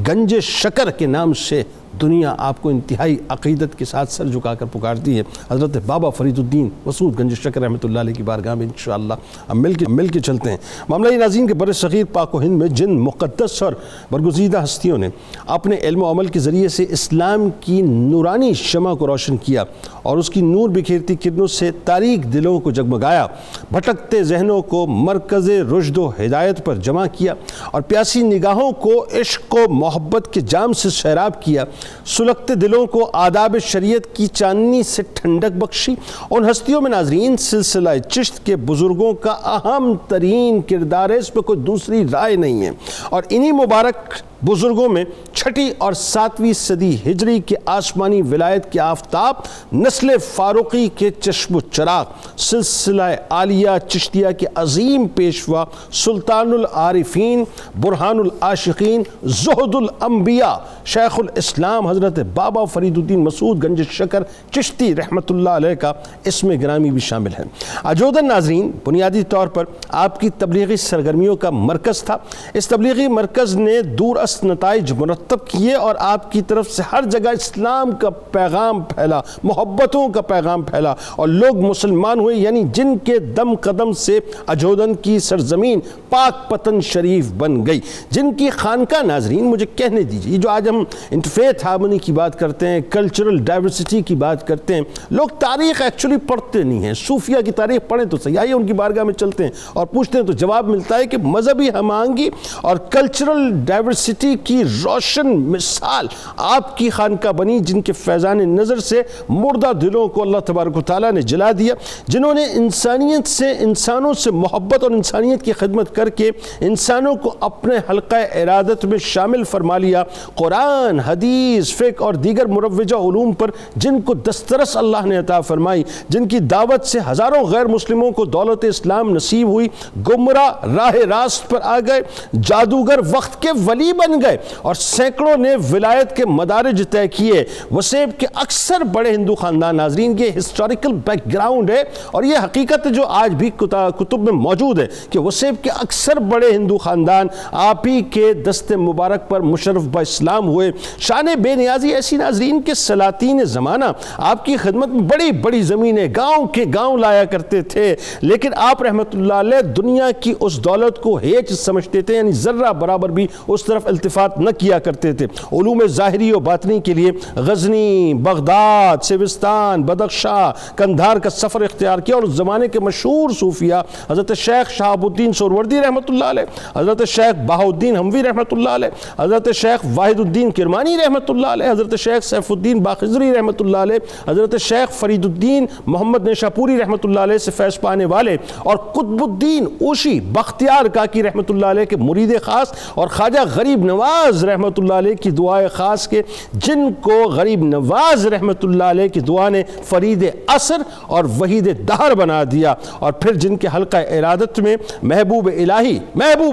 گنج شکر کے نام سے دنیا آپ کو انتہائی عقیدت کے ساتھ سر جھکا کر پکارتی ہے۔ حضرت بابا فرید الدین مسعود گنج شکر رحمۃ اللہ علیہ کی بارگاہ میں انشاءاللہ ہم مل کے چلتے ہیں۔ معاملہ ناظرین کے بر صغیر پاک و ہند میں جن مقدس اور برگزیدہ ہستیوں نے اپنے علم و عمل کے ذریعے سے اسلام کی نورانی شمع کو روشن کیا اور اس کی نور بکھیرتی کرنوں سے تاریک دلوں کو جگمگایا، بھٹکتے ذہنوں کو مرکز رشد و ہدایت پر جمع کیا اور پیاسی نگاہوں کو عشق و محبت کے جام سے سیراب کیا، سلگتے دلوں کو آداب شریعت کی چاندنی سے ٹھنڈک بخشی، ان ہستیوں میں ناظرین سلسلہ چشت کے بزرگوں کا اہم ترین کردار ہے، اس پہ کوئی دوسری رائے نہیں ہے۔ اور انہی مبارک بزرگوں میں چھٹی اور 7ویں صدی ہجری کے آسمانی ولایت کے آفتاب، نسل فاروقی کے چشم و چراغ، سلسلہ عالیہ چشتیہ کے عظیم پیشوا سلطان العارفین، برہان العاشقین، زہد الانبیاء، شیخ الاسلام حضرت بابا فرید الدین مسعود گنج شکر چشتی رحمۃ اللہ علیہ کا اسم گرامی بھی شامل ہے۔ اجودن ناظرین بنیادی طور پر آپ کی تبلیغی سرگرمیوں کا مرکز تھا۔ اس تبلیغی مرکز نے دور نتائج مرتب کیے اور آپ کی طرف سے ہر جگہ اسلام کا پیغام پھیلا، محبتوں کا پیغام پھیلا اور لوگ مسلمان ہوئے، یعنی جن کے دم قدم سے اجودن کی سرزمین پاک پتن شریف بن گئی، جن کی خانقاہ ناظرین مجھے کہنے دیجیے، جو آج ہم انٹرفیتھ ہارمونی کی بات کرتے ہیں، کلچرل ڈائیورسٹی کی بات کرتے ہیں، لوگ تاریخ ایکچولی پڑھتے نہیں ہیں۔ صوفیہ کی تاریخ پڑھیں تو صحیح، آئیے ان کی بارگاہ میں چلتے ہیں اور پوچھتے ہیں تو جواب ملتا ہے کہ مذہبی ہم آہنگی اور کلچرل ڈائیورسٹی کی روشن مثال آپ کی خانقاہ بنی، جن کے فیضان نظر سے مردہ دلوں کو اللہ تبارک و تعالیٰ نے جلا دیا، جنہوں نے انسانیت سے، انسانوں سے محبت اور انسانیت کی خدمت کر کے انسانوں کو اپنے حلقہ ارادت میں شامل فرما لیا، قرآن، حدیث، فقہ اور دیگر مروجہ علوم پر جن کو دسترس اللہ نے عطا فرمائی، جن کی دعوت سے ہزاروں غیر مسلموں کو دولت اسلام نصیب ہوئی، گمراہ راہ راست پر آ گئے، جادوگر وقت کے ولی بن گئے اور سینکڑوں نے ولایت کے مدارج طے کیے۔ وسیب کے اکثر بڑے ہندو خاندان، ناظرین یہ ہسٹوریکل بیک گراؤنڈ ہے اور یہ حقیقت جو آج بھی کتب میں موجود ہے کہ وسیب کے اکثر بڑے ہندو خاندان آپ ہی کے دست مبارک پر مشرف با اسلام ہوئے۔ شان بے نیازی ایسی ناظرین کے سلاطین زمانہ آپ کی خدمت میں بڑی بڑی زمینیں گاؤں کے گاؤں لایا کرتے تھے، لیکن آپ رحمت اللہ علیہ دنیا کی اس دولت کو ہیچ سمجھتے تھے، یعنی ذرہ برابر بھی اس طرف التفات نہ کیا کرتے تھے۔ علوم ظاہری و باطنی کے لیے غزنی، بغداد، سیوستان، بدخشاں، کندھار کا سفر اختیار کیا اور اس زمانے کے مشہور صوفیہ حضرت شیخ شہاب الدین سہروردی رحمۃ اللہ علیہ، حضرت شیخ بہاء الدین حموی رحمۃ اللہ علیہ، حضرت شیخ واحد الدین کرمانی رحمۃ اللہ علیہ، حضرت شیخ سیف الدین باخضری رحمۃ اللہ علیہ، حضرت شیخ فرید الدین محمد نیشاپوری رحمۃ اللہ علیہ سے فیض پانے والے اور قطب الدین اوشی بختیار کاکی رحمۃ اللہ علیہ کے مرید خاص اور خواجہ غریب نواز رحمۃ اللہ علیہ کی دعائے خاص کے، جن کو غریب نواز رحمۃ اللہ علیہ کی دعا نے فرید عصر اور وحید دہر بنا دیا، اور پھر جن کے حلقہ ارادت میں محبوب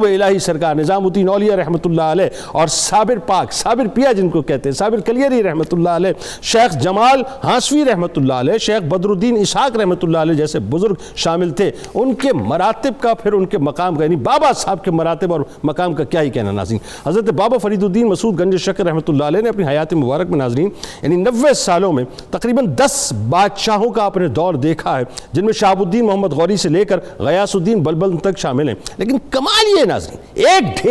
الہی سرکار نظام الدین اولیاء رحمۃ اللہ علیہ اور صابر پاک، صابر پیا جن کو کہتے ہیں، صابر کلیری رحمۃ اللہ علیہ، شیخ جمال ہانسوی رحمۃ اللہ علیہ، شیخ بدر الدین اسحاق رحمۃ اللہ علیہ جیسے بزرگ شامل تھے، ان کے مراتب کا، پھر ان کے مقام کا، یعنی بابا صاحب کے مراتب اور مقام کا کیا ہی کہنا ناظرین۔ حضرت بابا فرید الدین مسعود گنج شکر رحمۃ اللہ علیہ نے اپنی حیات مبارک میں ناظرین یعنی 90 سالوں میں تقریباً 10 بادشاہوں کا اپنے دور دیکھا ہے، جن میں شہاب الدین محمد غوری سے لے کر غیاث الدین بلبل تک شامل ہیں، لیکن کمال یہ ناظرین ایک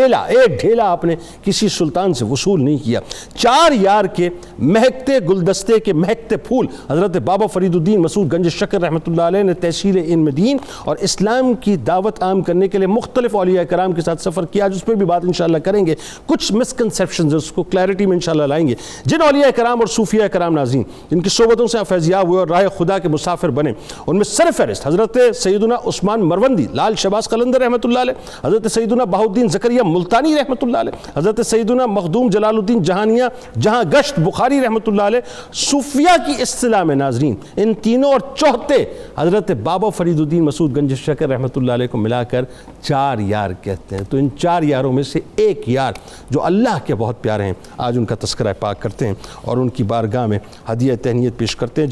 ڈھیلا آپ نے کسی سلطان سے وصول نہیں کیا۔ 4 یار کے مہکتے گلدستے کے مہکتے پھول حضرت بابا فرید الدین مسعود گنج شکر رحمۃ اللہ علیہ نے تحصیل علم دین اور اسلام کی دعوت عام کرنے کے لیے مختلف اولیاء کرام کے ساتھ سفر کیا، جس پہ بھی بات انشاءاللہ کریں گے، کچھ مسکنسیپشنز اس کو کلیئرٹی میں انشاءاللہ لائیں گے۔ جن اولیاء کرام اور صوفیاء کرام ناظرین جن کی صحبتوں سے فیضیاب ہوئے اور راہ خدا کے مسافر بنے، ان میں سر فہرست حضرت سیدنا عثمان مروندی لال شہباز قلندر رحمۃ اللہ علیہ، حضرت سیدنا بہاء الدین زکریا ملتانی رحمۃ اللہ علیہ، حضرت سیدنا مخدوم جلال الدین جہانیہ جہاں گشت بخاری رحمۃ اللہ علیہ۔ صوفیاء کی اصطلاح میں ناظرین ان تینوں اور چوتھے حضرت بابا فرید الدین مسعود گنج شکر رحمۃ اللہ علیہ کو ملا کر 4 یار کہتے ہیں۔ تو ان 4 یاروں میں سے ایک یار جو اللہ کے بہت پیارے ہیں، آج ان کا تذکرہ پاک کرتے ہیں اور ان کی بارگاہ میں ہدیہ تہنیت پیش کرتے ہیں۔